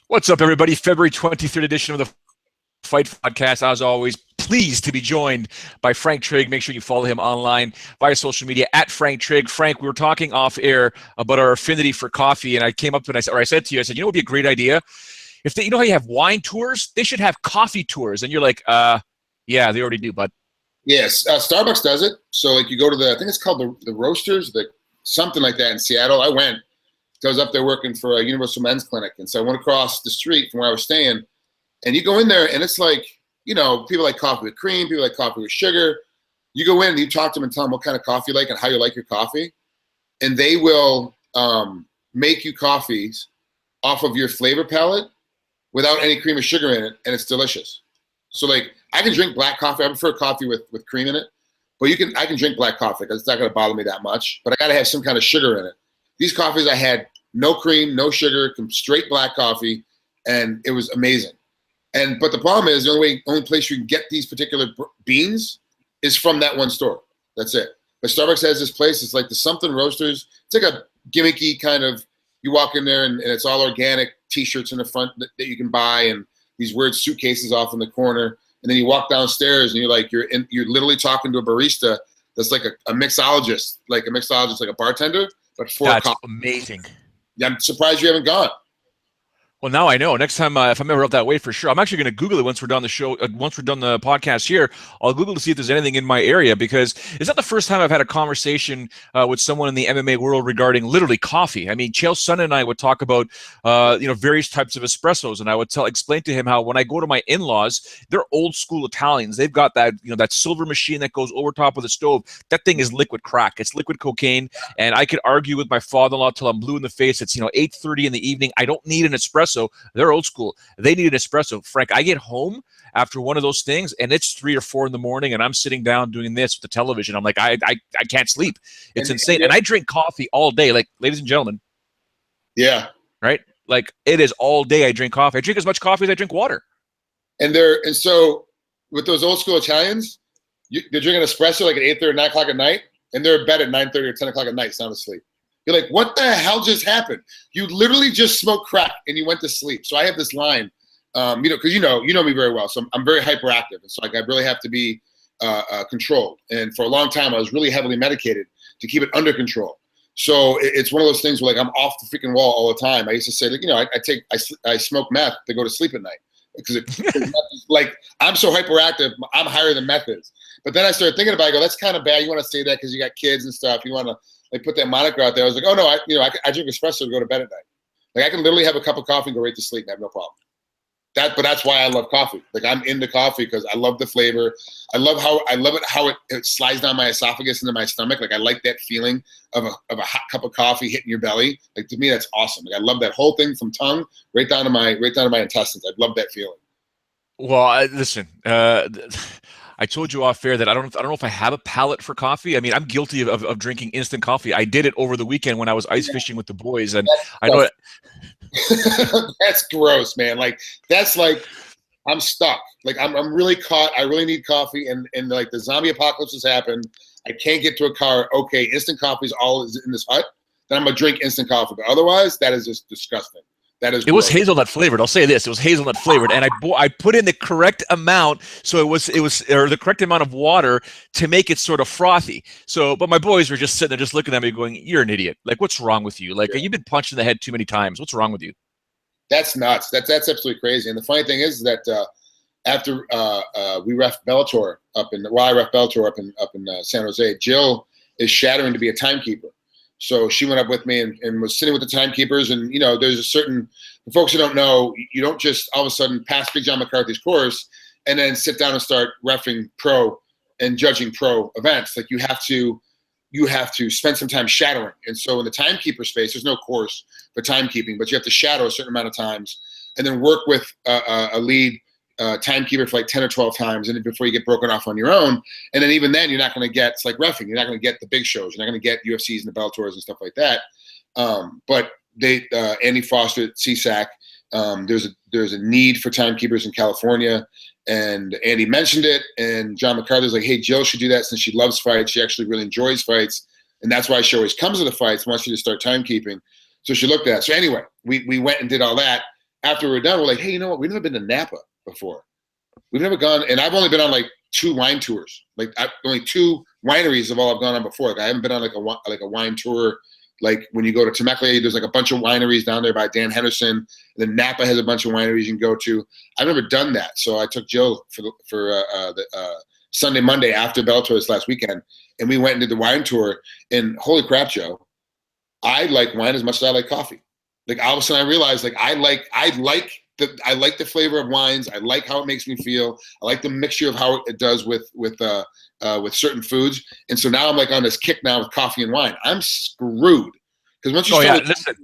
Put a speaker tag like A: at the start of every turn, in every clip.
A: What's up, everybody? February 23rd edition of the Fight Podcast. As always, pleased to be joined by Frank Trigg. Make sure you follow him online via social media at Frank Trigg. Frank, we were talking off air about our affinity for coffee, and I came up and I said to you, I said, you know what would be a great idea? If they, you know how you have wine tours? They should have coffee tours. And you're like, yeah, they already do, bud.
B: Yes, Starbucks does it. So like you go to I think it's called the Roasters, something like that in Seattle. I went. I was up there working for a Universal Men's Clinic, and so I went across the street from where I was staying, and you go in there, and it's like, people like coffee with cream, people like coffee with sugar. You go in and you talk to them and tell them what kind of coffee you like and how you like your coffee, and they will make you coffees off of your flavor palette without any cream or sugar in it, and it's delicious. So like I can drink black coffee. I prefer coffee with cream in it, but I can drink black coffee because it's not going to bother me that much, but I got to have some kind of sugar in it. These coffees I had no cream, no sugar, straight black coffee, and it was amazing. But the problem is the only place you can get these particular beans is from that one store. That's it. But Starbucks has this place. It's like the something Roasters. It's like a gimmicky kind of. You walk in there and it's all organic T-shirts in the front that you can buy, and these weird suitcases off in the corner. And then you walk downstairs and you're literally talking to a barista that's like a mixologist, like a bartender. But
A: that's amazing.
B: Yeah, I'm surprised you haven't gone.
A: Well, now I know. Next time, if I'm ever up that way, for sure. I'm actually going to Google it once we're done the show. Once we're done the podcast here, I'll Google to see if there's anything in my area, because it's not the first time I've had a conversation with someone in the MMA world regarding literally coffee. I mean, Chael Sonnen and I would talk about various types of espressos, and I would explain to him how when I go to my in-laws, they're old school Italians. They've got that that silver machine that goes over top of the stove. That thing is liquid crack. It's liquid cocaine, and I could argue with my father-in-law till I'm blue in the face. It's 8:30 in the evening. I don't need an espresso. They're old school. They need an espresso. Frank, I get home after one of those things and it's 3 or 4 in the morning and I'm sitting down doing this with the television. I'm like, I can't sleep. It's insane. And I drink coffee all day, like, ladies and gentlemen.
B: Yeah.
A: Right? Like, it is all day I drink coffee. I drink as much coffee as I drink water.
B: And so with those old school Italians, they're drinking espresso like at 8:30 or 9 o'clock at night, and they're in bed at 9:30 or 10 o'clock at night, sound asleep. You're like, what the hell just happened? You literally just smoked crack and you went to sleep. So I have this line, because you know me very well. So I'm very hyperactive. And so like I really have to be controlled. And for a long time, I was really heavily medicated to keep it under control. So it's one of those things where like I'm off the freaking wall all the time. I used to say, like, I smoke meth to go to sleep at night. Because like I'm so hyperactive, I'm higher than meth is. But then I started thinking about it. I go, that's kind of bad. You want to say that because you got kids and stuff. You want to like put that moniker out there. I was like, oh no, I drink espresso to go to bed at night. Like I can literally have a cup of coffee and go right to sleep and have no problem. But that's why I love coffee. Like I'm into coffee because I love the flavor. I love how it slides down my esophagus into my stomach. Like I like that feeling of a hot cup of coffee hitting your belly. Like to me, that's awesome. Like I love that whole thing from tongue right down to my intestines. I love that feeling.
A: Well, listen. I told you off air that I don't know if I have a palate for coffee. I mean, I'm guilty of drinking instant coffee. I did it over the weekend when I was ice fishing with the boys, and I know
B: that's gross, man. Like that's like I'm stuck. Like I'm really caught. I really need coffee, and like the zombie apocalypse has happened. I can't get to a car. Okay, instant coffee is all in this hut. Then I'm gonna drink instant coffee, but otherwise, that is just disgusting. It
A: was hazelnut flavored. I'll say this: it was hazelnut flavored, and I put in the correct amount, so it was the correct amount of water to make it sort of frothy. So, but my boys were just sitting there, just looking at me, going, "You're an idiot! Like, what's wrong with you? Like, you've been punched in the head too many times. What's wrong with you?"
B: That's nuts. That's absolutely crazy. And the funny thing is that after we ref Bellator I ref Bellator up in San Jose, Jill is shattering to be a timekeeper. So she went up with me and was sitting with the timekeepers. And, there's a certain, for folks who don't know, you don't just all of a sudden pass Big John McCarthy's course and then sit down and start reffing pro and judging pro events. Like you have to spend some time shadowing. And so in the timekeeper space, there's no course for timekeeping, but you have to shadow a certain amount of times and then work with a lead timekeeper for like 10 or 12 times, and then before you get broken off on your own. And then even then, you're not going to get, it's like reffing, you're not going to get the big shows. You're not going to get UFCs and the Bellators and stuff like that. But Andy Foster at CSAC, there's a need for timekeepers in California, and Andy mentioned it, and John McCarthy's like, hey, Jill should do that since she loves fights. She actually really enjoys fights, and that's why she always comes to the fights, wants you to start timekeeping. So she looked at it. So anyway, we went and did all that. after we were done, we're like, hey, you know what? We've never been to Napa before. We've never gone, and I've only been on like 2 wine tours. Like only 2 wineries of all I've gone on before. Like I haven't been on like a wine tour. Like when you go to Temecula, there's like a bunch of wineries down there by Dan Henderson. And then Napa has a bunch of wineries you can go to. I've never done that, so I took Joe for the Sunday, Monday after Bellator this last weekend, and we went and did the wine tour. And holy crap, Joe, I like wine as much as I like coffee. Like all of a sudden I realized like I like the flavor of wines. I like how it makes me feel. I like the mixture of how it does with certain foods. And so now I'm like on this kick now with coffee and wine. I'm screwed. Because once you start
A: listen,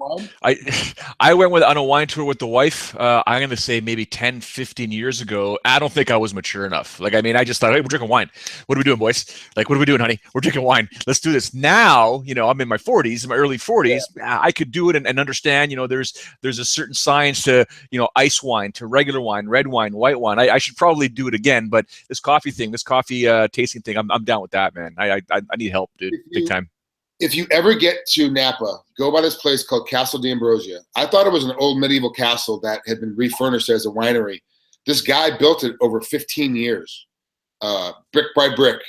A: I went on a wine tour with the wife. I'm going to say maybe 10, 15 years ago. I don't think I was mature enough. Like, I mean, I just thought, hey, we're drinking wine. What are we doing, boys? Like, what are we doing, honey? We're drinking wine. Let's do this. Now, I'm in my 40s, in my early 40s. Yeah. I could do it and understand, there's a certain science to, ice wine, to regular wine, red wine, white wine. I should probably do it again. But this coffee tasting thing, I'm down with that, man. I need help, dude, big time.
B: If you ever get to Napa, go by this place called Castle d'Ambrosia. I thought it was an old medieval castle that had been refurnished as a winery. This guy built it over 15 years, brick by brick.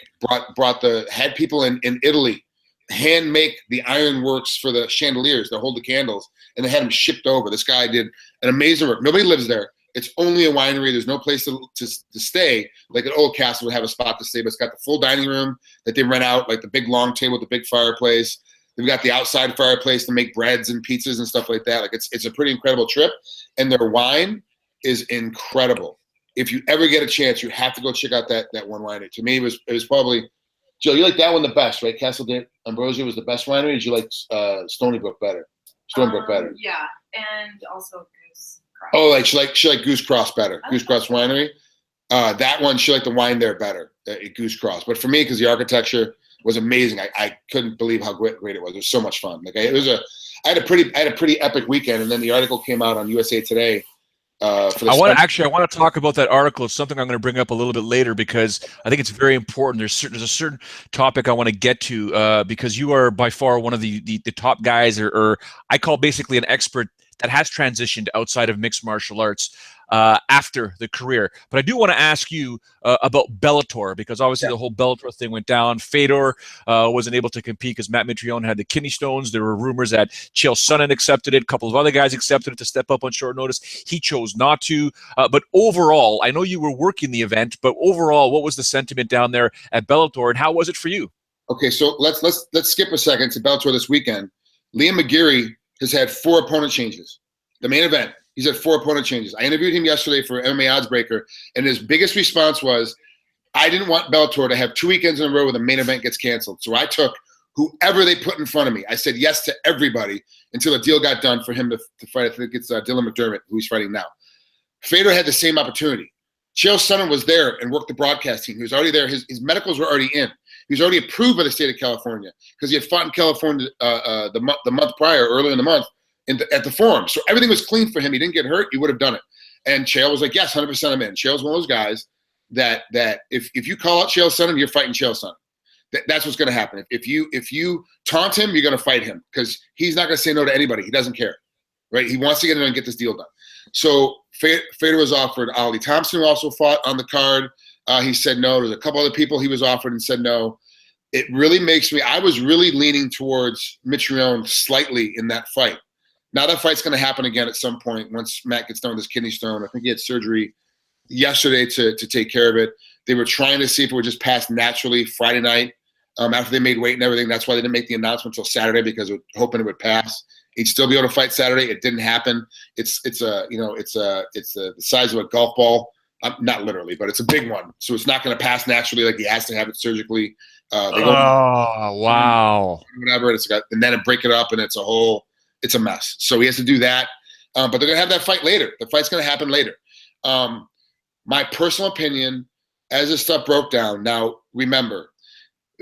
B: Had people in Italy hand make the ironworks for the chandeliers that hold the candles, and they had them shipped over. This guy did an amazing work. Nobody lives there. It's only a winery. There's no place to stay. Like an old castle would have a spot to stay, but it's got the full dining room that they rent out, like the big long table with the big fireplace. They've got the outside fireplace to make breads and pizzas and stuff like that. Like it's a pretty incredible trip, and their wine is incredible. If you ever get a chance, you have to go check out that one winery. To me, it was probably, Joe, you like that one the best, right? Castle d'Ambrosia was the best winery. Or did you like Stony Brook better? Stony Brook better.
C: Yeah, and also Goose.
B: Oh, like she liked Goose Cross better. Goose Cross Winery. That one, she liked the wine there better at Goose Cross. But for me, because the architecture was amazing, I couldn't believe how great it was. It was so much fun. Like I had a pretty epic weekend, and then the article came out on USA Today. I want
A: to talk about that article. It's something I'm going to bring up a little bit later because I think it's very important. There's a certain topic I want to get to because you are by far one of the top guys, or I call basically an expert that has transitioned outside of mixed martial arts after the career. But I do want to ask you about Bellator, because obviously the whole Bellator thing went down. Fedor wasn't able to compete because Matt Mitrione had the kidney stones. There were rumors that Chael Sonnen accepted it. A couple of other guys accepted it to step up on short notice. He chose not to. But overall, I know you were working the event, but overall, what was the sentiment down there at Bellator, and how was it for you?
B: Okay, so let's skip a second to Bellator this weekend. Liam McGeary has had 4 opponent changes. The main event, he's had 4 opponent changes. I interviewed him yesterday for MMA Oddsbreaker, and his biggest response was, I didn't want Bellator to have 2 weekends in a row where the main event gets canceled. So I took whoever they put in front of me. I said yes to everybody until a deal got done for him to fight. I think it's Dylan McDermott, who he's fighting now. Fedor had the same opportunity. Chael Sonnen was there and worked the broadcast team. He was already there. His medicals were already in. He was already approved by the state of California because he had fought in California the month prior, earlier in the month, at the Forum. So everything was clean for him. He didn't get hurt. He would have done it. And Chael was like, yes, 100% I'm in. Chael's one of those guys that if you call out Chael Sonnen, you're fighting Chael Sonnen. That's what's going to happen. If you taunt him, you're going to fight him because he's not going to say no to anybody. He doesn't care, right? He wants to get in there and get this deal done. So Fedor was offered. Ali Thompson also fought on the card. He said no. There's a couple other people he was offered and said no. It really makes me – I was really leaning towards Mitrione slightly in that fight. Now that fight's going to happen again at some point once Matt gets done with his kidney stone. I think he had surgery yesterday to take care of it. They were trying to see if it would just pass naturally Friday night after they made weight and everything. That's why they didn't make the announcement until Saturday because they were hoping it would pass. He'd still be able to fight Saturday. It didn't happen. It's the size of a golf ball. Not literally, but it's a big one. So it's not going to pass naturally. Like he has to have it surgically.
A: Wow.
B: Whatever. And then break it up, and it's a mess. So he has to do that. But they're going to have that fight later. The fight's going to happen later. My personal opinion, as this stuff broke down. Now remember,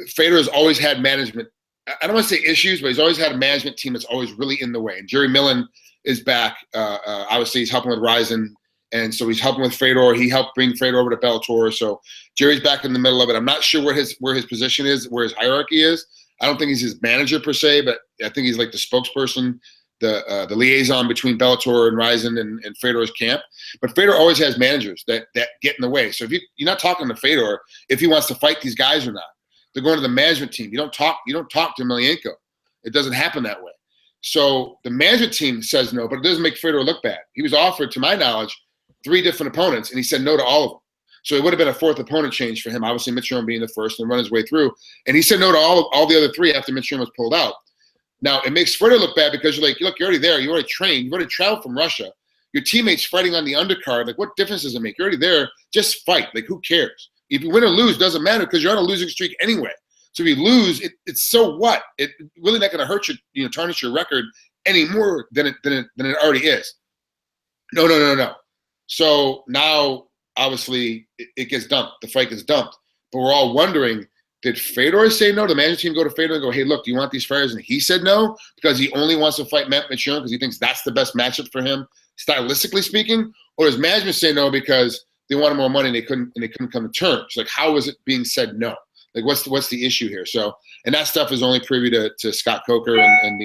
B: Fedor has always had management. I don't want to say issues, but he's always had a management team that's always really in the way. And Jerry Millen is back. Obviously, he's helping with Ryzen. And so he's helping with Fedor. He helped bring Fedor over to Bellator. So Jerry's back in the middle of it. I'm not sure where his position is, where his hierarchy is. I don't think he's his manager per se, but I think he's like the spokesperson the liaison between Bellator and Ryzen and Fedor's camp. But Fedor always has managers that get in the way. So if you're not talking to Fedor if he wants to fight these guys or not. They're going to the management team. You don't talk to Emelianenko. It doesn't happen that way. So the management team says no, but it doesn't make Fedor look bad. He was offered, to my knowledge, 3 different opponents, and he said no to all of them. So it would have been a 4th opponent change for him, obviously Mitch Sherman being the first and run his way through. And he said no to all the other 3 after Mitch Sherman was pulled out. Now, it makes Fedor look bad because you're like, look, you're already there. You already trained. You've already traveled from Russia. Your teammates fighting on the undercard. Like, what difference does it make? You're already there. Just fight. Like, who cares? If you win or lose, doesn't matter because you're on a losing streak anyway. So if you lose, it's so what? It's really not going to hurt you, tarnish your record any more than it already is. No. So now, obviously, it gets dumped. The fight gets dumped. But we're all wondering, did Fedor say no? The management team go to Fedor and go, hey, look, do you want these fighters? And he said no because he only wants to fight Matt Mitchell because he thinks that's the best matchup for him, stylistically speaking? Or does management say no because they wanted more money and they couldn't come to terms? Like, how is it being said no? Like, what's the issue here? So, and that stuff is only privy to Scott Coker and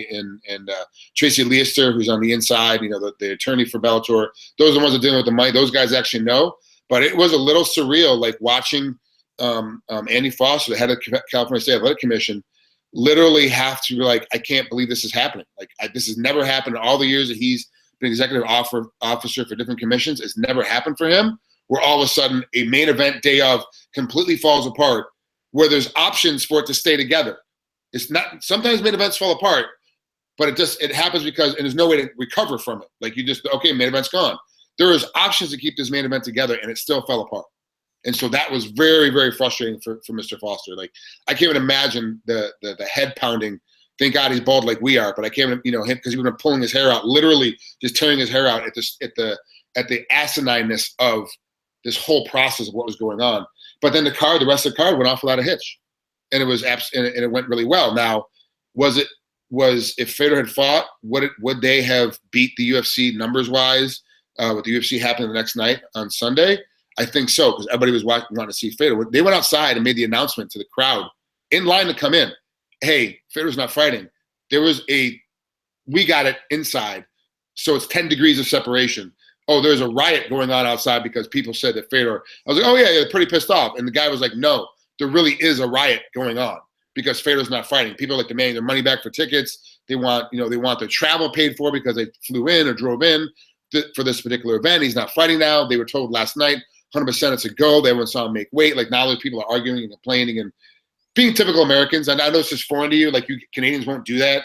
B: Tracy Leicester, who's on the inside, the attorney for Bellator. Those are the ones that are dealing with the money. Those guys actually know. But it was a little surreal, like watching Andy Foster, the head of the California State Athletic Commission, literally have to be like, I can't believe this is happening. Like, this has never happened in all the years that he's been executive officer for different commissions. It's never happened for him, where all of a sudden a main event day of completely falls apart, where there's options for it to stay together. It's not, sometimes main events fall apart, but it happens because, and there's no way to recover from it. Like, okay, main event's gone. There was options to keep this main event together, and it still fell apart. And so that was very, very frustrating for Mr. Foster. Like, I can't even imagine the head pounding. Thank God he's bald like we are, but I can't, him, because he would have been pulling his hair out, literally just tearing his hair out at the asinineness of this whole process of what was going on. But then the rest of the card went off without a hitch, and it was and it went really well. Now, if Fedor had fought, would they have beat the UFC numbers wise? With the UFC happening the next night on Sunday, I think so, because everybody was wanting to see Fedor. They went outside and made the announcement to the crowd in line to come in. Hey, Fedor's not fighting. There was we got it inside, so it's 10 degrees of separation. Oh, there's a riot going on outside because people said that Fedor. I was like, oh yeah, they're pretty pissed off. And the guy was like, no, there really is a riot going on because Fedor's not fighting. People are like demanding their money back for tickets. They want their travel paid for because they flew in or drove in for this particular event. He's not fighting now. They were told last night, 100% it's a go. Everyone saw him make weight. Like, now those people are arguing and complaining and being typical Americans. And I know it's just foreign to you. Like, you Canadians won't do that.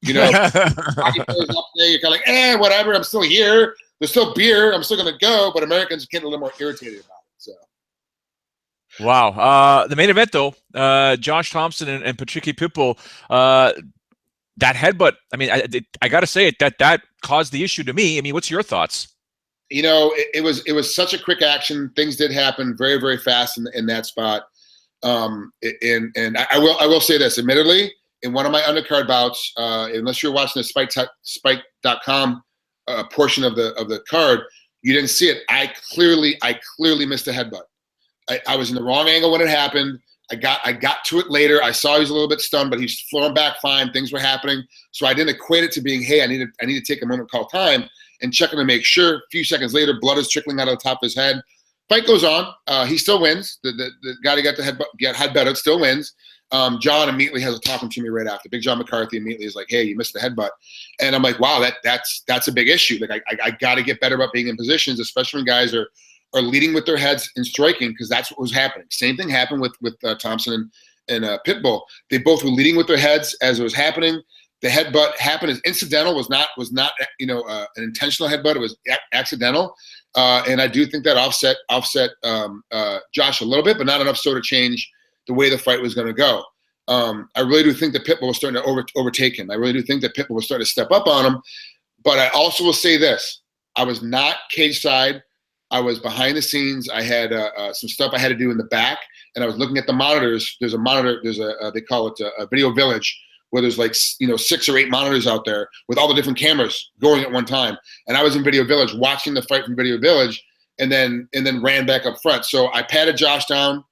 B: You're kind of like, whatever. I'm still here. There's still beer. I'm still going to go. But Americans get a little more irritated about it. So.
A: Wow. The main event, though, Josh Thompson and Patricky Pitbull, that headbutt, I mean, I got to say it, that caused the issue to me. I mean, what's your thoughts?
B: It was such a quick action. Things did happen very, very fast in that spot. And I will say this, admittedly, in one of my undercard bouts, unless you're watching the Spike.com portion of the card, you didn't see it. I clearly missed a headbutt. I was in the wrong angle when it happened. I got to it later. I saw he was a little bit stunned, but he's flowing back fine. Things were happening. So I didn't equate it to being, hey, I need to take a moment, call time, and checking to make sure. A few seconds later, blood is trickling out of the top of his head. Fight goes on. He still wins. The guy that got the headbutt still wins. John immediately has a talking to me right after. Big John McCarthy immediately is like, hey, you missed the headbutt. And I'm like, wow, that's a big issue. Like, I got to get better about being in positions, especially when guys are leading with their heads and striking, because that's what was happening. Same thing happened with Thompson and Pitbull. They both were leading with their heads as it was happening. The headbutt happened as incidental, was not an intentional headbutt. It was accidental, and I do think that offset Josh a little bit, but not enough so to change the way the fight was going to go. I really do think that Pitbull was starting to overtake him. I really do think that Pitbull was starting to step up on him. But I also will say this: I was not cage side. I was behind the scenes. I had some stuff I had to do in the back, and I was looking at the monitors. There's a monitor. They call it a video village, where there's like 6 or 8 monitors out there with all the different cameras going at one time. And I was in Video Village watching the fight from Video Village, and then ran back up front. So I patted Josh down,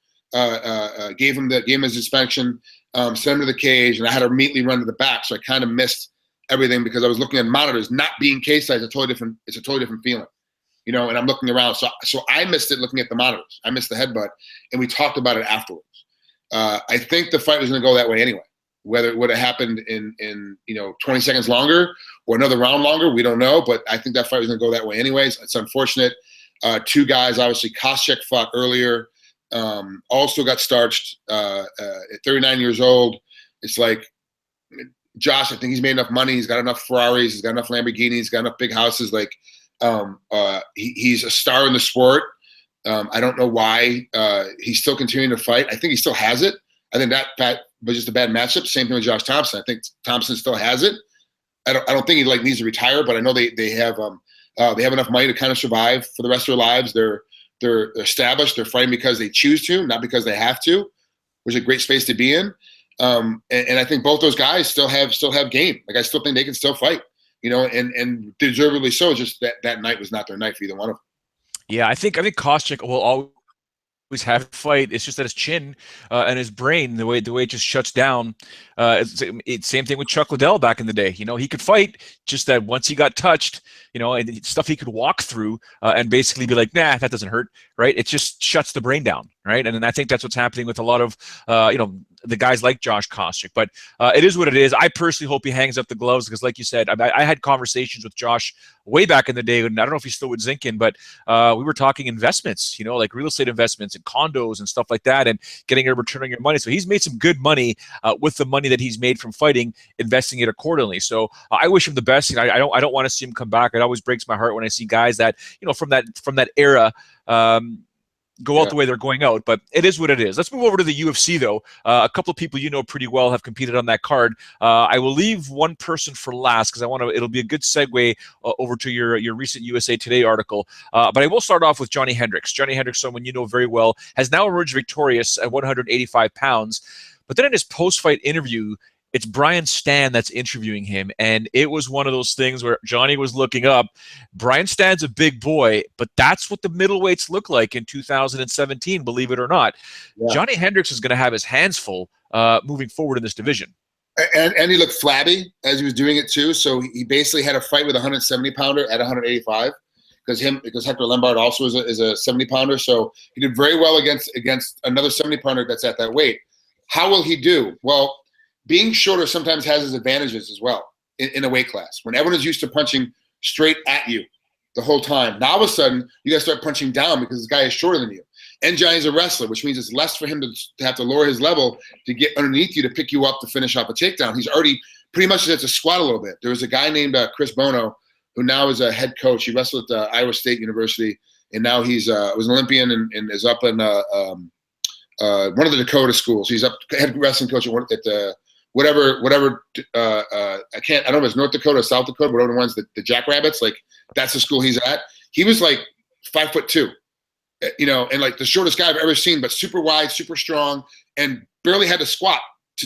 B: gave him his inspection, sent him to the cage, and I had to immediately run to the back. So I kind of missed everything because I was looking at monitors. Not being cage side is a totally different feeling, you know. And I'm looking around, so I missed it looking at the monitors. I missed the headbutt, and we talked about it afterwards. I think the fight was going to go that way anyway. Whether it would have happened in 20 seconds longer or another round longer, we don't know. But I think that fight was going to go that way anyways. It's unfortunate. Two guys, obviously, Koscheck fought earlier. Also got starched at 39 years old. It's like Josh, I think he's made enough money. He's got enough Ferraris. He's got enough Lamborghinis. He's got enough big houses. Like he's a star in the sport. I don't know why he's still continuing to fight. I think he still has it. I think that was just a bad matchup. Same thing with Josh Thompson. I think Thompson still has it. I don't think he needs to retire, but I know they have enough money to kind of survive for the rest of their lives. They're established. They're fighting because they choose to, not because they have to, which is a great space to be in. And I think both those guys still have game. Like I still think they can still fight, and deservedly so. It's just that night was not their night for either one of them.
A: Yeah, I think Koscheck will always have a fight. It's just that his chin and his brain, the way it just shuts down. It's same thing with Chuck Liddell back in the day. He could fight, just that once he got touched, and stuff he could walk through and basically be like, nah, that doesn't hurt, right? It just shuts the brain down, right? And I think that's what's happening with a lot of the guys like Josh Koscheck. But it is what it is. I personally hope he hangs up the gloves because, like you said, I had conversations with Josh way back in the day, and I don't know if he's still with Zinkin, but we were talking investments, like real estate investments and condos and stuff like that, and getting a return on your money. So he's made some good money with the money that he's made from fighting, investing it accordingly. So I wish him the best. I don't want to see him come back. It always breaks my heart when I see guys that from that era go out the way they're going out, but it is what it is. Let's move over to the UFC, though. A couple of people pretty well have competed on that card. I will leave one person for last because it'll be a good segue over to your recent USA Today article. But I will start off with Johnny Hendricks. Johnny Hendricks, someone you know very well, has now emerged victorious at 185 pounds. But then in his post-fight interview, it's Brian Stann that's interviewing him, and it was one of those things where Johnny was looking up. Brian Stann's a big boy, but that's what the middleweights look like in 2017, believe it or not. Yeah. Johnny Hendricks is going to have his hands full moving forward in this division.
B: And he looked flabby as he was doing it too, so he basically had a fight with a 170-pounder at 185 because Hector Lombard also is a 70-pounder, so he did very well against another 70-pounder that's at that weight. How will he do? Well, being shorter sometimes has its advantages as well in a weight class. When everyone is used to punching straight at you the whole time, now all of a sudden you got to start punching down because this guy is shorter than you. And Johnny's a wrestler, which means it's less for him to have to lower his level to get underneath you to pick you up to finish off a takedown. He's already pretty much has to squat a little bit. There was a guy named Chris Bono who now is a head coach. He wrestled at Iowa State University, and now he's was an Olympian and is up in one of the Dakota schools. He's up head wrestling coach at the whatever I don't know if it's North Dakota or South Dakota, whatever the ones the Jackrabbits, like that's the school he's at. He was like 5'2", and like the shortest guy I've ever seen, but super wide, super strong, and barely had to squat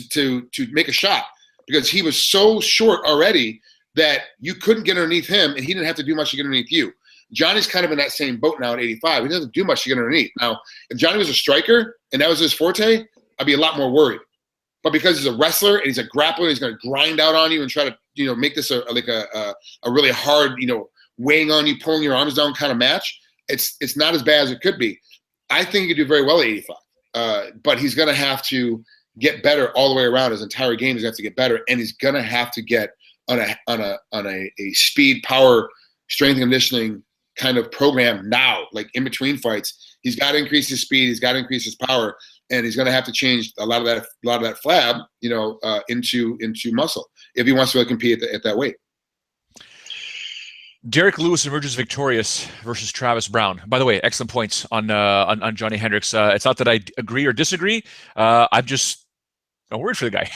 B: to make a shot because he was so short already that you couldn't get underneath him, and he didn't have to do much to get underneath you. Johnny's kind of in that same boat now at 85. He doesn't do much to get underneath. Now, if Johnny was a striker and that was his forte, I'd be a lot more worried. But because he's a wrestler and he's a grappler, he's going to grind out on you and try to, make this a really hard, weighing on you, pulling your arms down kind of match. It's not as bad as it could be. I think he could do very well at 85, but he's going to have to get better all the way around. His entire game is going to have to get better, and he's going to have to get on a speed, power, strength and conditioning kind of program now, like in between fights. He's got to increase his speed. He's got to increase his power. And he's going to have to change a lot of that flab, into muscle if he wants to really compete at that weight.
A: Derrick Lewis emerges victorious versus Travis Browne. By the way, excellent points on Johnny Hendricks. It's not that I agree or disagree. I'm worried for the guy.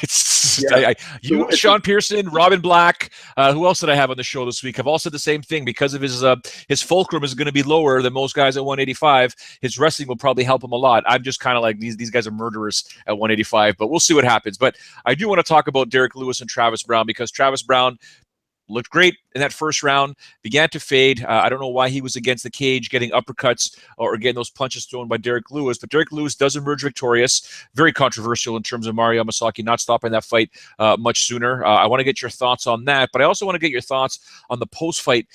A: Sean Pearson, Robin Black, who else did I have on the show this week? Have all said the same thing because of his fulcrum is going to be lower than most guys at 185. His wrestling will probably help him a lot. I'm just kind of like these guys are murderers at 185, but we'll see what happens. But I do want to talk about Derrick Lewis and Travis Browne because Travis Browne, looked great in that first round, began to fade. I don't know why he was against the cage getting uppercuts or getting those punches thrown by Derrick Lewis, but Derrick Lewis does emerge victorious. Very controversial in terms of Mario Yamasaki not stopping that fight much sooner. I want to get your thoughts on that, but I also want to get your thoughts on the post-fight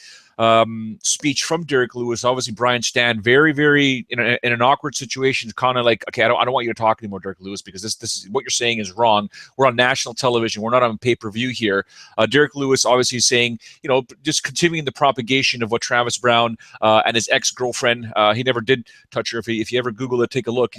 A: speech from Derrick Lewis. Obviously, Brian Stann, very, very in an awkward situation, kind of like, okay, I don't want you to talk anymore, Derrick Lewis, because this is what you're saying is wrong. We're on national television. We're not on pay-per-view here. Derrick Lewis obviously saying, just continuing the propagation of what Travis Browne and his ex-girlfriend. He never did touch her. If you ever Google it, take a look.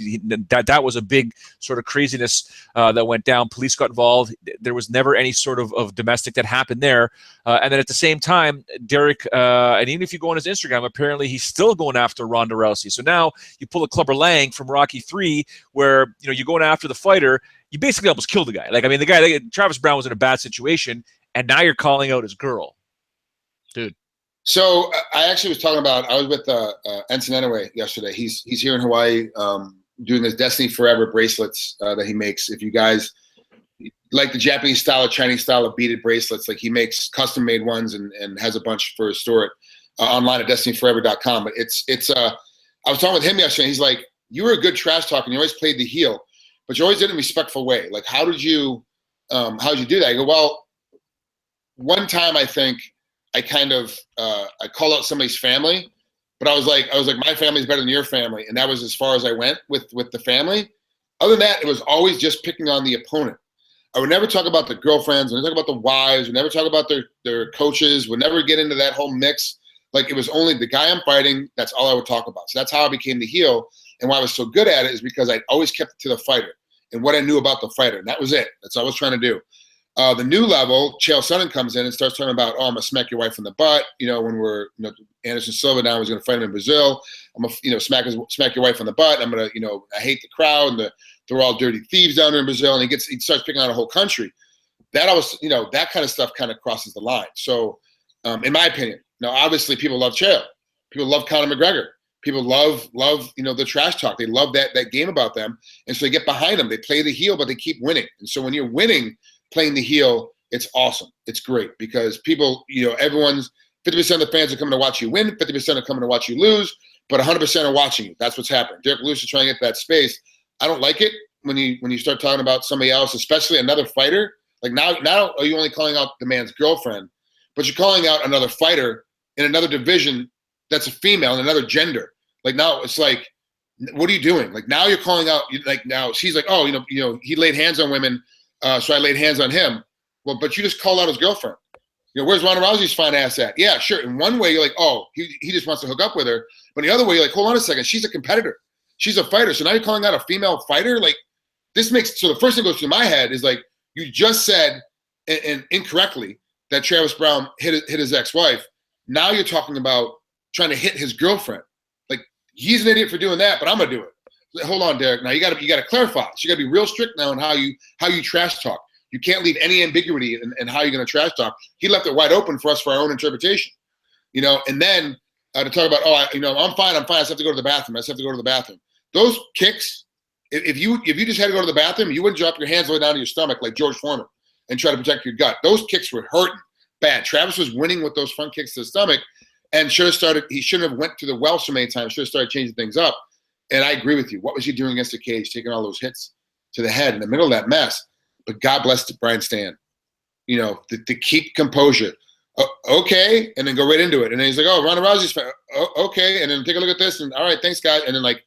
A: That was a big sort of craziness that went down. Police got involved. There was never any sort of domestic that happened there. And then at the same time, Derrick. And even if you go on his Instagram, apparently he's still going after Ronda Rousey. So now you pull a Clubber Lang from Rocky 3, where you're going after the fighter. You basically almost killed the guy. The guy, Travis Browne, was in a bad situation, and now you're calling out his girl, dude.
B: So I actually was talking about. I was with Ensign Anyway yesterday. He's here in Hawaii doing his Destiny Forever bracelets that he makes. If you guys like the Japanese style or Chinese style of beaded bracelets, like he makes custom made ones and has a bunch for his store online at destinyforever.com. But I was talking with him yesterday. He's like, you were a good trash talker and you always played the heel, but you always did it in a respectful way. Like, how did you do that? I go, well, one time I think I kind of I called out somebody's family, but I was like, my family's better than your family. And that was as far as I went with the family. Other than that, it was always just picking on the opponent. I would never talk about the girlfriends. I would never talk about the wives. Would never talk about their coaches. Would never get into that whole mix. Like, it was only the guy I'm fighting. That's all I would talk about. So that's how I became the heel. And why I was so good at it is because I always kept it to the fighter and what I knew about the fighter. And that was it. That's all I was trying to do. The new level, Chael Sonnen comes in and starts talking about, I'm going to smack your wife in the butt. When we're, Anderson Silva now is going to fight him in Brazil. I'm going to, smack your wife in the butt. I'm going to, I hate the crowd and they're all dirty thieves down there in Brazil. And he starts picking on a whole country. That that kind of stuff kind of crosses the line. So, in my opinion, now obviously people love Chael. People love Conor McGregor. People love the trash talk. They love that game about them. And so they get behind them. They play the heel, but they keep winning. And so when you're winning, playing the heel, it's awesome. It's great because people, everyone's 50% of the fans are coming to watch you win, 50% are coming to watch you lose, but 100% are watching you. That's what's happening. Derrick Lewis is trying to get that space. I don't like it when you start talking about somebody else, especially another fighter. Like now are you only calling out the man's girlfriend, but you're calling out another fighter in another division that's a female and another gender. Like now it's like, what are you doing? Like now you're calling out, like now she's like, oh, he laid hands on women. So I laid hands on him. Well, but you just called out his girlfriend. Where's Ronda Rousey's fine ass at? Yeah, sure. In one way, you're like, oh, he just wants to hook up with her. But in the other way, you're like, hold on a second. She's a competitor. She's a fighter. So now you're calling out a female fighter? Like, this makes – so the first thing that goes through my head is like, you just said, and incorrectly, that Travis Browne hit his ex-wife. Now you're talking about trying to hit his girlfriend. Like, he's an idiot for doing that, but I'm going to do it. Hold on, Derrick. Now you got to clarify. So you got to be real strict now on how you trash talk. You can't leave any ambiguity in how you're going to trash talk. He left it wide open for us for our own interpretation, And then to talk about, I'm fine. I just have to go to the bathroom. Those kicks, if you just had to go to the bathroom, you wouldn't drop your hands way down to your stomach like George Foreman and try to protect your gut. Those kicks were hurting bad. Travis was winning with those front kicks to the stomach, and he shouldn't have went to the well so many times. Should have started changing things up. And I agree with you. What was he doing against the cage, taking all those hits to the head in the middle of that mess? But God bless Brian Stann, to keep composure. Okay, and then go right into it. And then he's like, oh, Ronda Rousey's fine. Okay, and then take a look at this. And all right, thanks, guys. And then like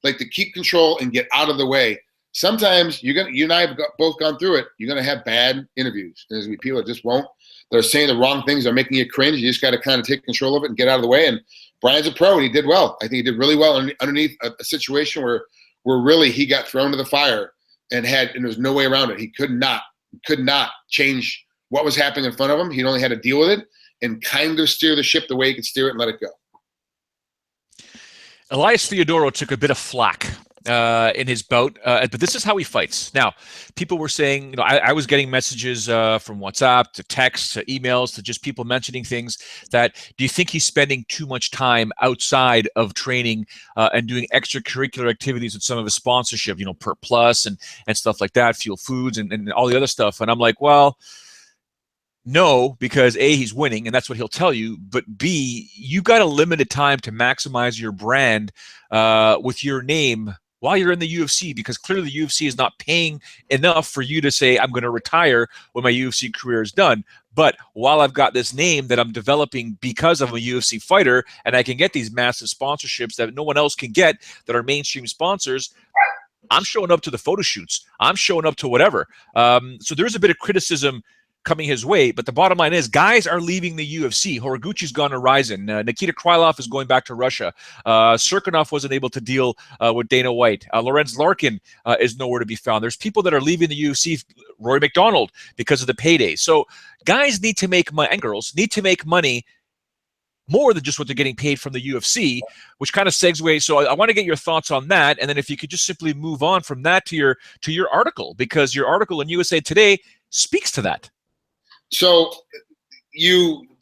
B: to keep control and get out of the way. Sometimes you and I have both gone through it. You're going to have bad interviews. There's going to be people that just won't. They're saying the wrong things. They're making you cringe. You just got to kind of take control of it and get out of the way. And Brian's a pro, and he did well. I think he did really well underneath a situation where really he got thrown to the fire and there's no way around it. He could not change what was happening in front of him. He only had to deal with it and kind of steer the ship the way he could steer it and let it go.
A: Elias Theodorou took a bit of flack in his bout, but this is how he fights. Now, people were saying, I was getting messages from WhatsApp to texts to emails to just people mentioning things that, do you think he's spending too much time outside of training and doing extracurricular activities with some of his sponsorship, Per Plus and stuff like that, Fuel Foods and all the other stuff? And I'm like, well, No, because A, he's winning, and that's what he'll tell you. But B, you got a limited time to maximize your brand with your name while you're in the UFC, because clearly the UFC is not paying enough for you to say, I'm going to retire when my UFC career is done. But while I've got this name that I'm developing because I'm a UFC fighter, and I can get these massive sponsorships that no one else can get that are mainstream sponsors, I'm showing up to the photo shoots. I'm showing up to whatever. So there's a bit of criticism coming his way, but the bottom line is guys are leaving the UFC. Horiguchi's gone to Ryzen. Nikita Krylov is going back to Russia. Serkinov wasn't able to deal with Dana White. Lorenz Larkin is nowhere to be found. There's people that are leaving the UFC, Rory McDonald, because of the payday. So guys need to make money, and girls need to make money more than just what they're getting paid from the UFC, which kind of segues. So I want to get your thoughts on that, and then if you could just simply move on from that to your article, because your article in USA Today speaks to that.
B: So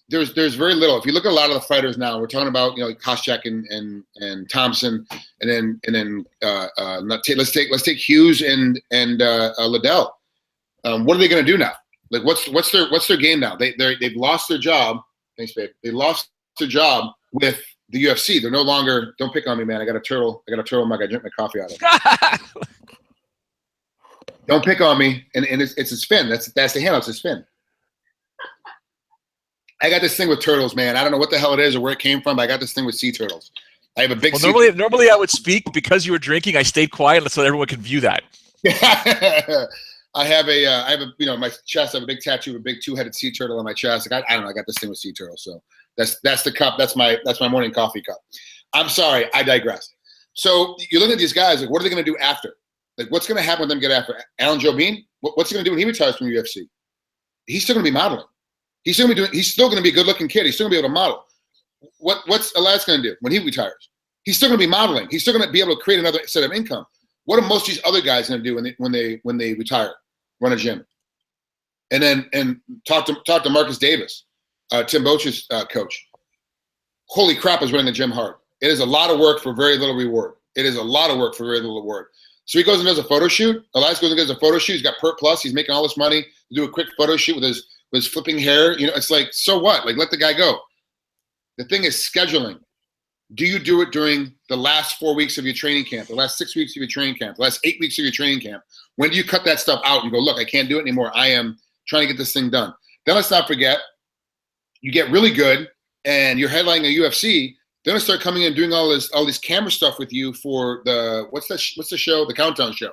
B: there's very little. If you look at a lot of the fighters now, we're talking about Koscheck and Thompson, and then let's take Hughes and Liddell. What are they going to do now? Like what's their game now? They've lost their job. Thanks, babe. They lost their job with the UFC. They're no longer. Don't pick on me, man. I got a turtle mug. I drink my coffee out of it. Don't pick on me. And it's a spin. That's the handle. It's a spin. I got this thing with turtles, man. I don't know what the hell it is or where it came from, but I got this thing with sea turtles. I have a big.
A: Well, normally I would speak, because you were drinking. I stayed quiet so everyone can view that.
B: I have my chest. I have a big tattoo of a big two-headed sea turtle on my chest. Like, I don't know. I got this thing with sea turtles. So that's the cup. That's my morning coffee cup. I'm sorry. I digress. So you look at these guys. Like, what are they going to do after? Like, what's going to happen when them get after Alan Jobin? What's he going to do when he retires from UFC? He's still going to be modeling. He's still going to be a good-looking kid. He's still going to be able to model. What's Elias going to do when he retires? He's still going to be modeling. He's still going to be able to create another set of income. What are most of these other guys going to do when they retire? Run a gym, and talk to Marcus Davis, Tim Boach's coach. Holy crap, is running the gym hard. It is a lot of work for very little reward. So he goes and does a photo shoot. Elias goes and does a photo shoot. He's got Pert Plus. He's making all this money to do a quick photo shoot with his flipping hair. It's like, so what? Like, let the guy go. The thing is scheduling. Do you do it during the last 4 weeks of your training camp, the last 6 weeks of your training camp, the last 8 weeks of your training camp? When do you cut that stuff out and go, look, I can't do it anymore. I am trying to get this thing done. Then let's not forget, you get really good and you're headlining a UFC. Then they start coming in and doing all this camera stuff with you for what's the show? The Countdown Show.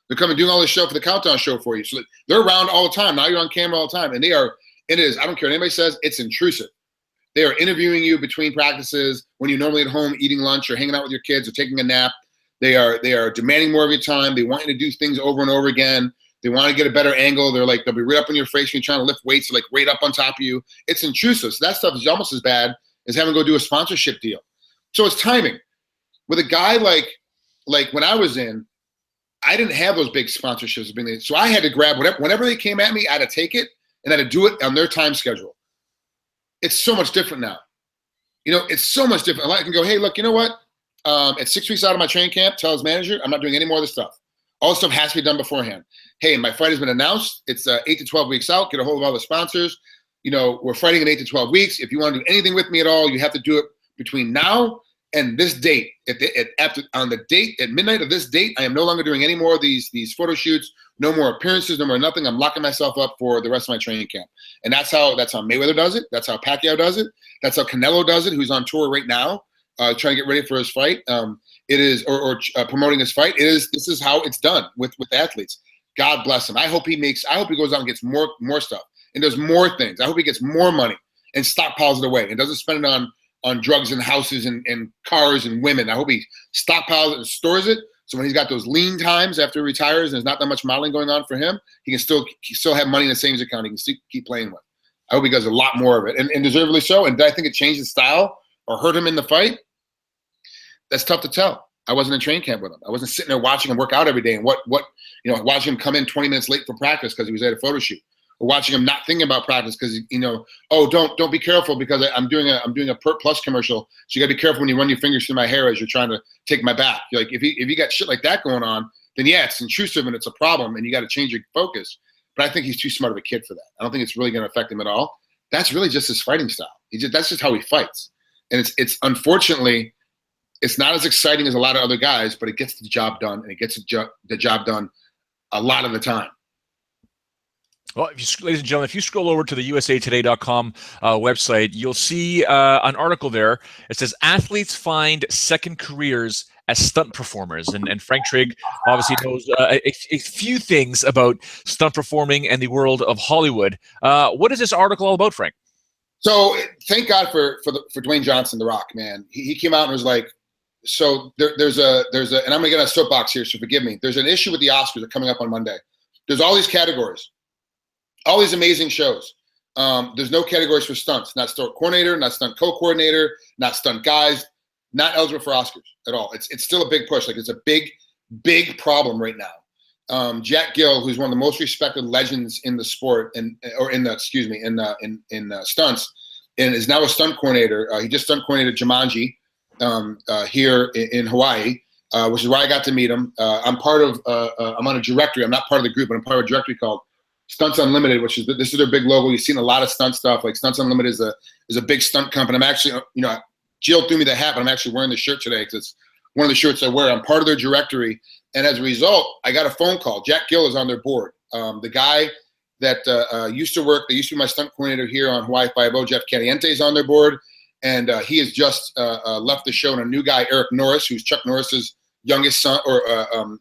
B: They're coming doing all this show for the Countdown Show for you. So they're around all the time. Now you're on camera all the time. And it is, I don't care what anybody says, it's intrusive. They are interviewing you between practices when you're normally at home eating lunch or hanging out with your kids or taking a nap. They are demanding more of your time. They want you to do things over and over again. They want to get a better angle. They'll be right up in your face when you're trying to lift weights, like right up on top of you. It's intrusive. So that stuff is almost as bad as having to go do a sponsorship deal. So it's timing. With a guy like when I was in, I didn't have those big sponsorships. So I had to grab whenever they came at me, I had to take it and I had to do it on their time schedule. It's so much different now. It's so much different. I can go, hey, look, you know what? At 6 weeks out of my training camp, tell his manager, I'm not doing any more of this stuff. All this stuff has to be done beforehand. Hey, my fight has been announced. It's 8 to 12 weeks out. Get a hold of all the sponsors. We're fighting in 8 to 12 weeks. If you want to do anything with me at all, you have to do it between now and this date. On the date, at midnight of this date, I am no longer doing any more of these photo shoots, no more appearances, no more nothing. I'm locking myself up for the rest of my training camp. And that's how Mayweather does it. That's how Pacquiao does it. That's how Canelo does it, who's on tour right now, trying to get ready for his fight. It is promoting his fight. This is how it's done with athletes. God bless him. I hope he goes out and gets more stuff and does more things. I hope he gets more money and stockpiles it away and doesn't spend it on drugs and houses and cars and women. I hope he stockpiles it and stores it. So when he's got those lean times after he retires and there's not that much modeling going on for him, he can still have money in the savings account he can still keep playing with. I hope he does a lot more of it, and deservedly so. And I think it changed his style or hurt him in the fight. That's tough to tell. I wasn't in training camp with him. I wasn't sitting there watching him work out every day and watching him come in 20 minutes late for practice because he was at a photo shoot, or watching him not thinking about practice because don't be careful because I'm doing a Pert Plus commercial, so you got to be careful when you run your fingers through my hair as you're trying to take my back. Like if you got shit like that going on, then yeah, it's intrusive and it's a problem, and you got to change your focus. but I think he's too smart of a kid for that. I don't think it's really going to affect him at all. That's really just his fighting style. That's just how he fights. And it's unfortunately, it's not as exciting as a lot of other guys, but it gets the job done, and it gets the job done a lot of the time.
A: Well, ladies and gentlemen, if you scroll over to the usatoday.com website, you'll see an article there. It says athletes find second careers as stunt performers. And Frank Trigg obviously knows a few things about stunt performing and the world of Hollywood. What is this article all about, Frank?
B: So thank God for Dwayne Johnson, The Rock, man. He came out and was like, so there's a, and I'm gonna get on a soapbox here, so forgive me. There's an issue with the Oscars that are coming up on Monday. There's all these categories, all these amazing shows. There's no categories for stunts, not stunt coordinator, not stunt co-coordinator, not stunt guys, not eligible for Oscars at all. It's still a big push. Like, it's a big problem right now. Jack Gill, who's one of the most respected legends in the sport in stunts, and is now a stunt coordinator. He just stunt coordinated Jumanji here in Hawaii, which is where I got to meet him. I'm on a directory. I'm not part of the group, but I'm part of a directory called Stunts Unlimited, which is this is their big logo. You've seen a lot of stunt stuff. Like, Stunts Unlimited is a big stunt company. I'm actually, Jill threw me the hat, but I'm actually wearing the shirt today because it's one of the shirts I wear. I'm part of their directory, and as a result, I got a phone call. Jack Gill is on their board. The guy that used to be my stunt coordinator here on Hawaii Five-0, Jeff Caliente, is on their board, and he has just left the show. And a new guy, Eric Norris, who's Chuck Norris's youngest son,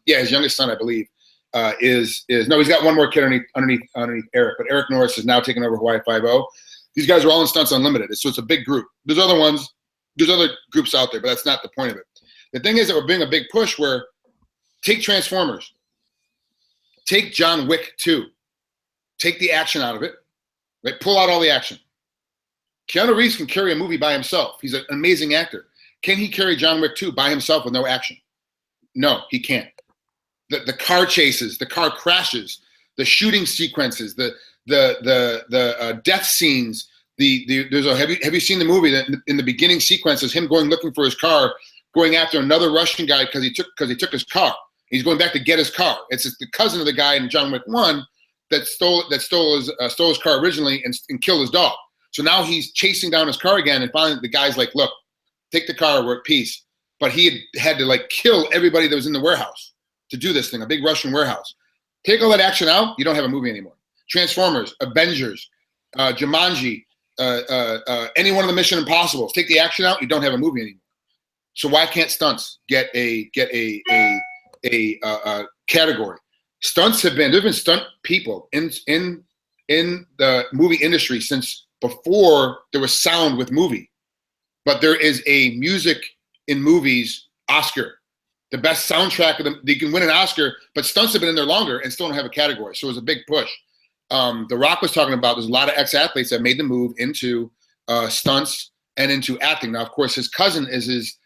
B: his youngest son, I believe, he's got one more kid underneath Eric, but Eric Norris is now taking over Hawaii Five-0. These guys are all in Stunts Unlimited, so it's a big group. There's other groups out there, but that's not the point of it. The thing is that we're doing a big push where take Transformers, take John Wick 2, take the action out of it, right? Pull out all the action. Keanu Reeves can carry a movie by himself. He's an amazing actor. Can he carry John Wick 2 by himself with no action? No, he can't. The car chases, the car crashes, the shooting sequences, the death scenes. Have you seen the movie that in the beginning sequences, him going looking for his car, going after another Russian guy because he took his car. He's going back to get his car. It's the cousin of the guy in John Wick 1 that stole his car originally and killed his dog. So now he's chasing down his car again, and finally the guy's like, "Look, take the car, we're at peace." But he had to like kill everybody that was in the warehouse to do this thing, a big Russian warehouse. Take all that action out, you don't have a movie anymore. Transformers, Avengers, Jumanji, any one of the Mission Impossibles. Take the action out, you don't have a movie anymore. So why can't stunts get a category? Stunts there've been stunt people in the movie industry since before there was sound with movie. But there is a music in movies Oscar. The best soundtrack of them, they can win an Oscar, but stunts have been in there longer and still don't have a category. So it was a big push. The Rock was talking about there's a lot of ex-athletes that made the move into stunts and into acting. Now, of course, his cousin is his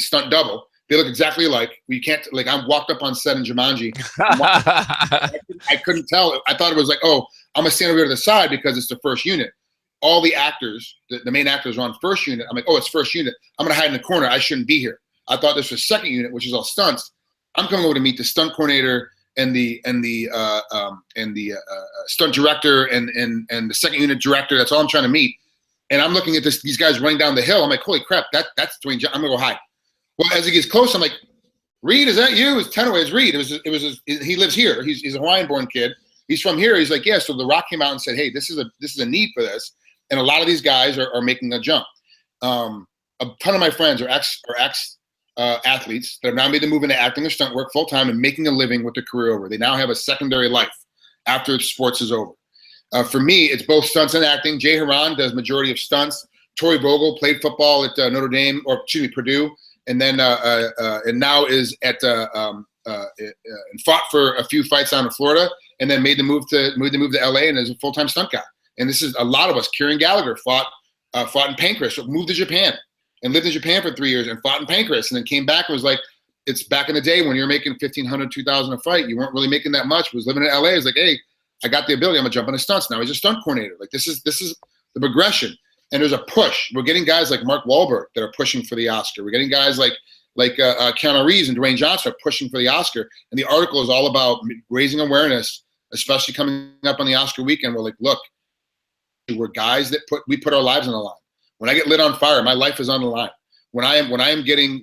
B: stunt double. They look exactly alike. We can't, like, I walked up on set in Jumanji. I couldn't tell. I thought it was like, oh, I'm going to stand over to the side because it's the first unit. All the actors, the main actors are on first unit. I'm like, oh, it's first unit. I'm going to hide in the corner. I shouldn't be here. I thought this was second unit, which is all stunts. I'm coming over to meet the stunt coordinator and the stunt director and the second unit director. That's all I'm trying to meet. And I'm looking at these guys running down the hill. I'm like, holy crap, that's Dwayne Johnson. I'm gonna go hide. Well, as he gets close, I'm like, Reed, is that you? It's Tenaway. It's Reed. He lives here. He's a Hawaiian-born kid. He's from here. He's like, yeah. So The Rock came out and said, hey, this is a need for this, and a lot of these guys are making a jump. A ton of my friends are ex athletes that have now made the move into acting or stunt work full time and making a living with their career over. They now have a secondary life after sports is over. For me, it's both stunts and acting. Jay Haran does majority of stunts. Tori Vogel played football at Purdue, and then and now is at and fought for a few fights down in Florida, and then made the move to LA and is a full-time stunt guy. And this is a lot of us. Kieran Gallagher fought in Pancras, moved to Japan and lived in Japan for 3 years and fought in Pancras, and then came back and was like, it's back in the day when you're making $1,500, $2,000 a fight. You weren't really making that much. Was living in LA. It's like, hey, I got the ability. I'm gonna jump into stunts. Now he's a stunt coordinator. Like, this is the progression. And there's a push. We're getting guys like Mark Wahlberg that are pushing for the Oscar. We're getting guys like Keanu Reeves and Dwayne Johnson are pushing for the Oscar. And the article is all about raising awareness especially coming up on the Oscar weekend. We're like, look, we're guys that we put our lives on the line. When I get lit on fire, my life is on the line. When I am getting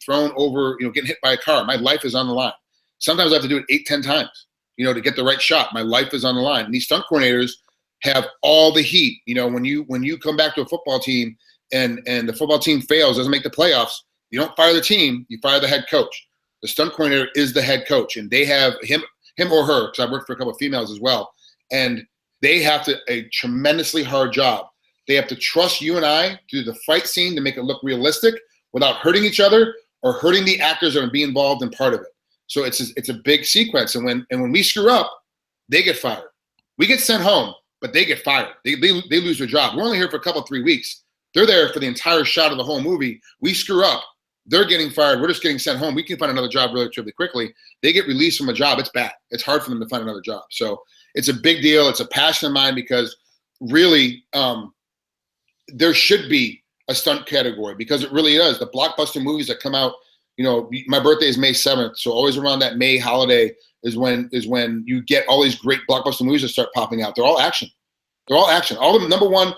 B: thrown over, getting hit by a car, my life is on the line. Sometimes I have to do it 8, 10 times, to get the right shot. My life is on the line. And these stunt coordinators have all the heat. When you come back to a football team and the football team fails, doesn't make the playoffs, you don't fire the team, you fire the head coach. The stunt coordinator is the head coach, and they have him or her, because I've worked for a couple of females as well, and they have a tremendously hard job. They have to trust you and I to do the fight scene to make it look realistic without hurting each other or hurting the actors that are being involved in part of it. So it's a big sequence, and when we screw up, they get fired. We get sent home, but they get fired. They lose their job. We're only here for a couple, 3 weeks. They're there for the entire shot of the whole movie. We screw up. They're getting fired. We're just getting sent home. We can find another job relatively quickly. They get released from a job. It's bad. It's hard for them to find another job. So it's a big deal. It's a passion of mine because really there should be a stunt category because it really is. The blockbuster movies that come out, my birthday is May 7th. So always around that May holiday is when you get all these great blockbuster movies that start popping out. They're all action. They're all action. All the number one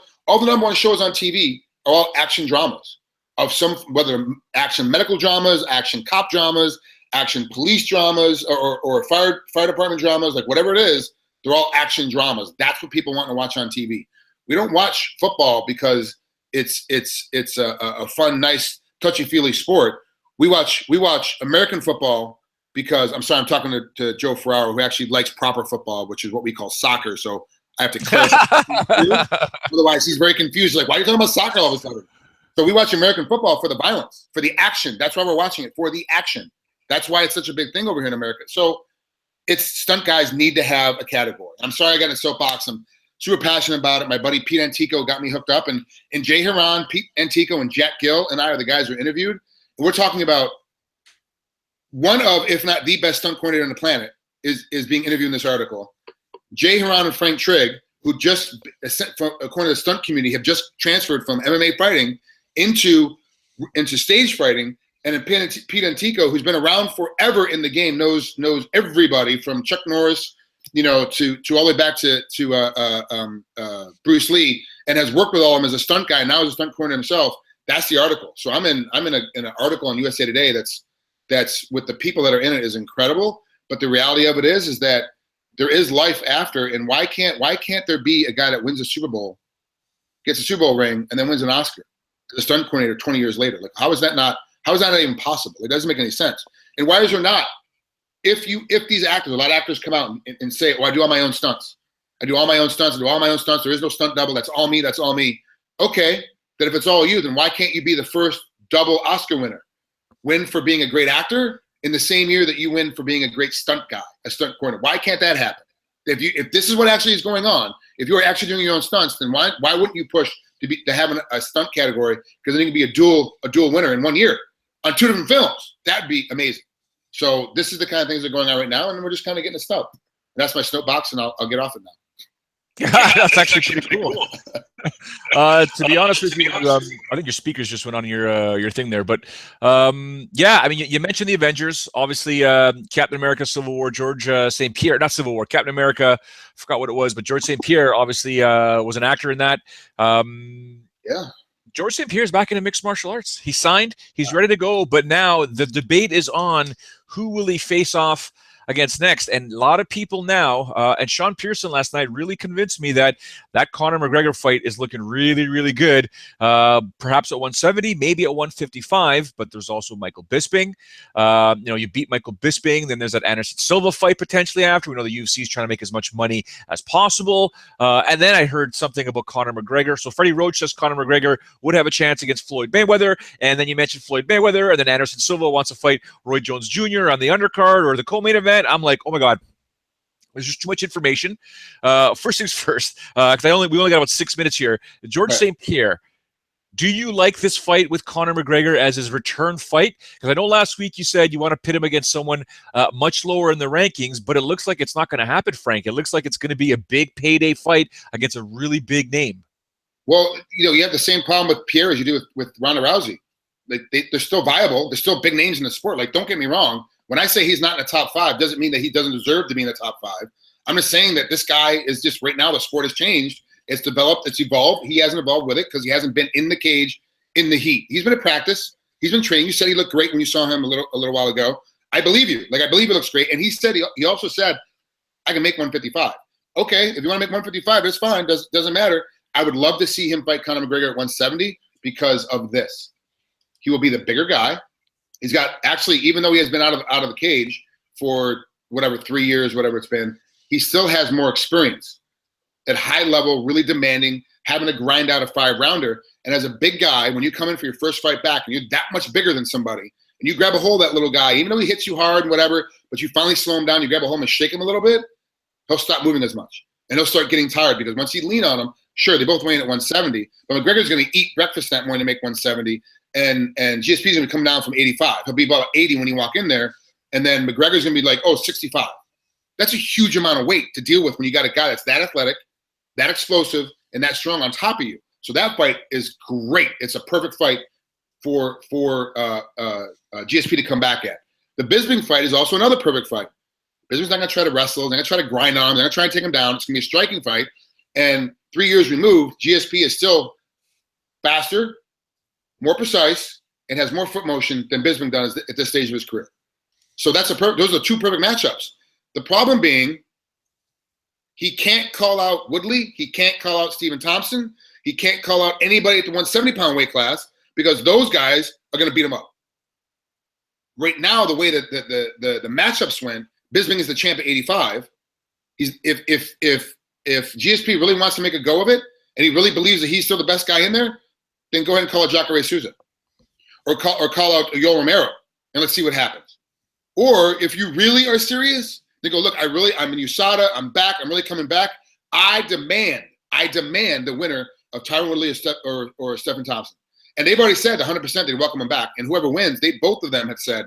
B: shows on TV are all action dramas. Of some, whether action medical dramas, action cop dramas, action police dramas, or fire department dramas, like whatever it is, they're all action dramas. That's what people want to watch on TV. We don't watch football because it's a fun, nice, touchy-feely sport. We watch American football because I'm talking to Joe Ferraro, who actually likes proper football, which is what we call soccer. So I have to clarify. Otherwise, he's very confused. Like, why are you talking about soccer all of a sudden? So we watch American football for the violence, for the action. That's why we're watching it, for the action. That's why it's such a big thing over here in America. So it's stunt guys need to have a category. I'm sorry I got in a soapbox. I'm super passionate about it. My buddy Pete Antico got me hooked up. And Jay Hiran, Pete Antico, and Jack Gill and I are the guys who are interviewed. And we're talking about one of, if not the best stunt coordinator on the planet, is being interviewed in this article. Jay Hiran and Frank Trigg, who just, according to the stunt community, have just transferred from MMA fighting into stage fighting, and then Pete Antico, who's been around forever in the game, knows everybody from Chuck Norris, to all the way back to Bruce Lee, and has worked with all of them as a stunt guy. Now as a stunt coordinator himself. That's the article. So I'm in an article on USA Today that's with the people that are in it is incredible. But the reality of it is that there is life after, and why can't there be a guy that wins a Super Bowl, gets a Super Bowl ring, and then wins an Oscar? The stunt coordinator 20 years later. Like, how is that not even possible? It doesn't make any sense. And why is there not? If these actors, a lot of actors come out and say, I do all my own stunts. I do all my own stunts. There is no stunt double. That's all me. That's all me. Okay, then if it's all you, then why can't you be the first double Oscar winner? Win for being a great actor in the same year that you win for being a great stunt guy, a stunt coordinator. Why can't that happen? If this is what actually is going on, if you're actually doing your own stunts, then why wouldn't you push to have a stunt category, because then it can be a dual winner in 1 year on 2 different films. That'd be amazing. So this is the kind of things that are going on right now, and we're just kind of getting it stuff. That's my soapbox, and I'll get off it now.
A: That's actually pretty cool. To be honest with you, I think your speakers just went on your thing there, but yeah, I mean, you mentioned the Avengers, obviously, Captain America: Civil War, George St-Pierre, not Civil War, Captain America, forgot what it was, but George St-Pierre obviously was an actor in that.
B: Yeah.
A: George St-Pierre is back into mixed martial arts. He signed, he's ready to go, but now the debate is on who will he face off against next. And a lot of people now, and Sean Pearson last night really convinced me that Conor McGregor fight is looking really, really good. Perhaps at 170, maybe at 155, but there's also Michael Bisping. You beat Michael Bisping, then there's that Anderson Silva fight potentially after. We know the UFC is trying to make as much money as possible. And then I heard something about Conor McGregor. So Freddie Roach says Conor McGregor would have a chance against Floyd Mayweather. And then you mentioned Floyd Mayweather, and then Anderson Silva wants to fight Roy Jones Jr. on the undercard or the co-main event. I'm like, oh my God, there's just too much information. First things first, because we only got about 6 minutes here. George St-Pierre, do you like this fight with Conor McGregor as his return fight? Because I know last week you said you want to pit him against someone much lower in the rankings, but it looks like it's not going to happen, Frank. It looks like it's going to be a big payday fight against a really big name.
B: Well, you have the same problem with Pierre as you do with Ronda Rousey. Like they're still viable. They're still big names in the sport. Like, don't get me wrong. When I say he's not in the top 5, doesn't mean that he doesn't deserve to be in the top 5. I'm just saying that this guy is just right now. The sport has changed. It's developed. It's evolved. He hasn't evolved with it because he hasn't been in the cage in the heat. He's been at practice. He's been training. You said he looked great when you saw him a little while ago. I believe you. Like, I believe he looks great. And he said he also said, I can make 155. Okay, if you want to make 155, that's fine. Doesn't matter. I would love to see him fight Conor McGregor at 170 because of this. He will be the bigger guy. He's got, actually, even though he has been out of the cage for whatever, 3 years, whatever it's been, he still has more experience at high level, really demanding, having to grind out a 5-rounder. And as a big guy, when you come in for your first fight back and you're that much bigger than somebody, and you grab a hold of that little guy, even though he hits you hard and whatever, but you finally slow him down, you grab a hold and shake him a little bit, he'll stop moving as much. And he'll start getting tired because once you lean on him, sure, they both weigh in at 170, but McGregor's going to eat breakfast that morning to make 170, and GSP's going to come down from 85. He'll be about 80 when you walk in there, and then McGregor's going to be like, 65. That's a huge amount of weight to deal with when you got a guy that's that athletic, that explosive, and that strong on top of you. So that fight is great. It's a perfect fight for GSP to come back at. The Bisping fight is also another perfect fight. Bisping's not going to try to wrestle. They're going to try to grind on him. They're going to try and take him down. It's going to be a striking fight. And 3 years removed, GSP is still faster, more precise, and has more foot motion than Bisping does at this stage of his career. So those are two perfect matchups. The problem being, he can't call out Woodley. He can't call out Stephen Thompson. He can't call out anybody at the 170-pound weight class because those guys are going to beat him up. Right now, the way that the matchups went, Bisping is the champ at 85. If GSP really wants to make a go of it and he really believes that he's still the best guy in there, then go ahead and call out Jacare Souza or call out Yoel Romero and let's see what happens. Or if you really are serious, they go, look, I'm in USADA. I'm back. I'm really coming back. I demand the winner of Tyron Woodley or Stephen Thompson. And they've already said 100% they'd welcome him back. And whoever wins, both of them have said,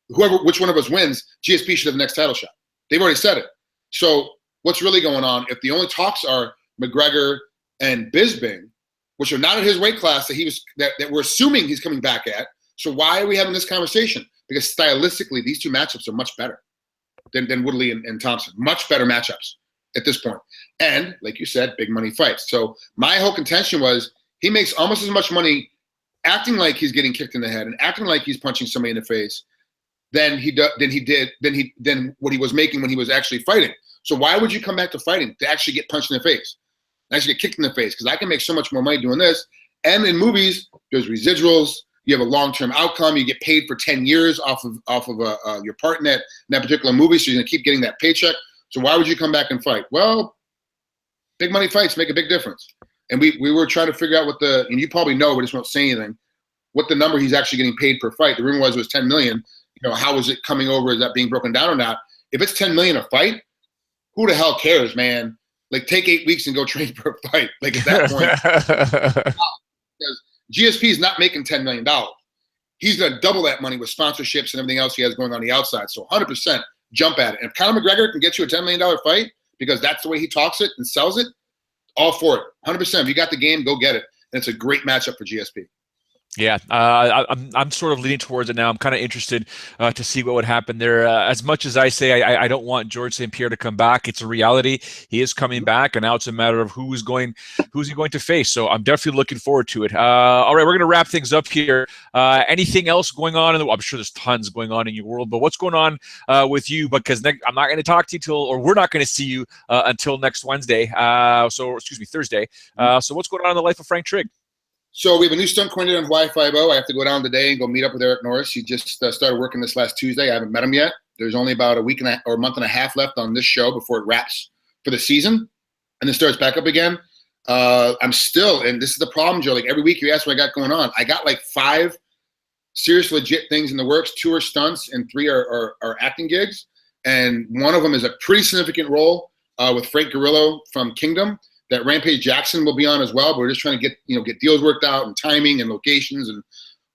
B: which one of us wins, GSP should have the next title shot. They've already said it. So what's really going on? If the only talks are McGregor and Bisping, which are not in his weight class that we're assuming he's coming back at, so why are we having this conversation? Because stylistically, these two matchups are much better than Woodley and Thompson. Much better matchups at this point. And like you said, big money fights. So my whole contention was he makes almost as much money acting like he's getting kicked in the head and acting like he's punching somebody in the face than what he was making when he was actually fighting. So why would you come back to fighting to actually get punched in the face, actually get kicked in the face? Because I can make so much more money doing this. And in movies, there's residuals. You have a long-term outcome. You get paid for 10 years off of your part in that particular movie, so you're gonna keep getting that paycheck. So why would you come back and fight? Well, big money fights make a big difference. And we were trying to figure out and you probably know, but just won't say anything, what the number he's actually getting paid per fight. The rumor was it was 10 million. You know, how is it coming over? Is that being broken down or not? If it's 10 million a fight, who the hell cares, man? Like, take 8 weeks and go train for a fight. Like, at that point, because GSP is not making $10 million. He's going to double that money with sponsorships and everything else he has going on the outside. So 100% jump at it. And if Conor McGregor can get you a $10 million fight because that's the way he talks it and sells it, all for it. 100%. If you got the game, go get it. And it's a great matchup for GSP.
A: Yeah, I'm sort of leaning towards it now. I'm kind of interested to see what would happen there. As much as I say I don't want George St-Pierre to come back, it's a reality. He is coming back, and now it's a matter of who's he going to face. So I'm definitely looking forward to it. All right, we're going to wrap things up here. Anything else going on I'm sure there's tons going on in your world, but what's going on with you? Because I'm not going to talk to you we're not going to see you until next Wednesday. Thursday. So what's going on in the life of Frank Trigg?
B: So we have a new stunt coordinator in Hawaii Five-0. I have to go down today and go meet up with Eric Norris. He just started working this last Tuesday. I haven't met him yet. There's only about a month and a half left on this show before it wraps for the season and then starts back up again. I'm still, and this is the problem, Joe, like every week you ask what I got going on. I got like 5 serious, legit things in the works. 2 are stunts and 3 are acting gigs. And one of them is a pretty significant role with Frank Grillo from Kingdom that Rampage Jackson will be on as well. But we're just trying to get deals worked out and timing and locations and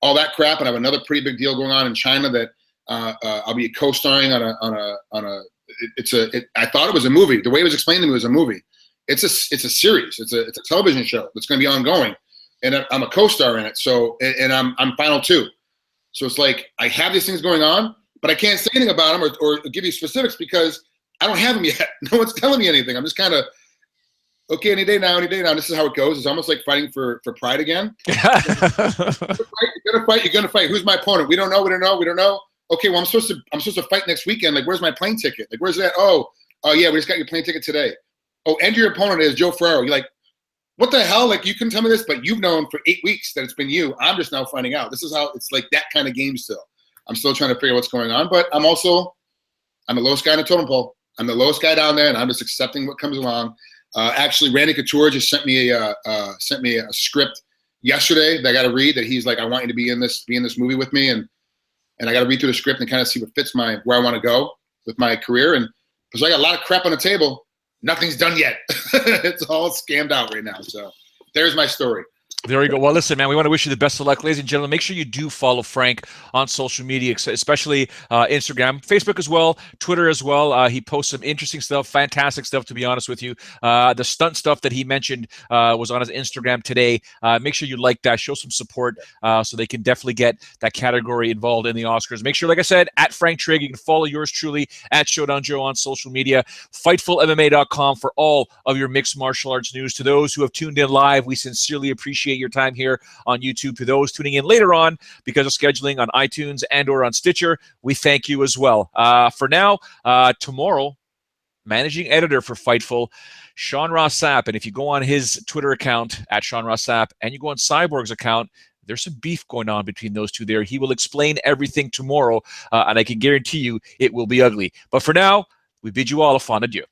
B: all that crap. And I have another pretty big deal going on in China that I'll be co-starring on a. I thought it was a movie. The way it was explained to me was a movie. It's a series. It's a television show that's going to be ongoing, and I'm a co-star in it. So and I'm final 2. So it's like I have these things going on, but I can't say anything about them or give you specifics because I don't have them yet. No one's telling me anything. I'm just kind of, okay, any day now. This is how it goes. It's almost like fighting for pride again. You're gonna fight. Who's my opponent? We don't know. Okay, well, I'm supposed to fight next weekend. Like, where's my plane ticket? Like, where's that? Oh yeah, we just got your plane ticket today. Oh, and your opponent is Joe Ferraro. You're like, what the hell? Like, you couldn't tell me this, but you've known for 8 weeks that it's been you. I'm just now finding out. This is how it's like, that kind of game still. I'm still trying to figure out what's going on, but I'm the lowest guy in the totem pole. I'm the lowest guy down there, and I'm just accepting what comes along. Actually, Randy Couture just sent me a script yesterday that I got to read. That he's like, I want you to be in this movie with me, and I got to read through the script and kind of see what fits where I want to go with my career. And because I got a lot of crap on the table, nothing's done yet. It's all scammed out right now. So there's my story.
A: There you go. Well, listen, man, we want to wish you the best of luck. Ladies and gentlemen, make sure you do follow Frank on social media, especially Instagram, Facebook as well, Twitter as well. He posts some interesting stuff, fantastic stuff, to be honest with you. The stunt stuff that he mentioned was on his Instagram today. Make sure you like that. Show some support so they can definitely get that category involved in the Oscars. Make sure, like I said, at Frank Trigg, you can follow yours truly at Showdown Joe on social media. FightfulMMA.com for all of your mixed martial arts news. To those who have tuned in live, we sincerely appreciate your time here on YouTube. To those tuning in later on because of scheduling on iTunes and or on Stitcher, we thank you as well. For now, tomorrow, managing editor for Fightful, Sean Ross Sapp, and if you go on his Twitter account at Sean Ross Sapp and you go on Cyborg's account, there's some beef going on between those two there. He will explain everything tomorrow, and I can guarantee you it will be ugly. But for now, we bid you all a fond adieu.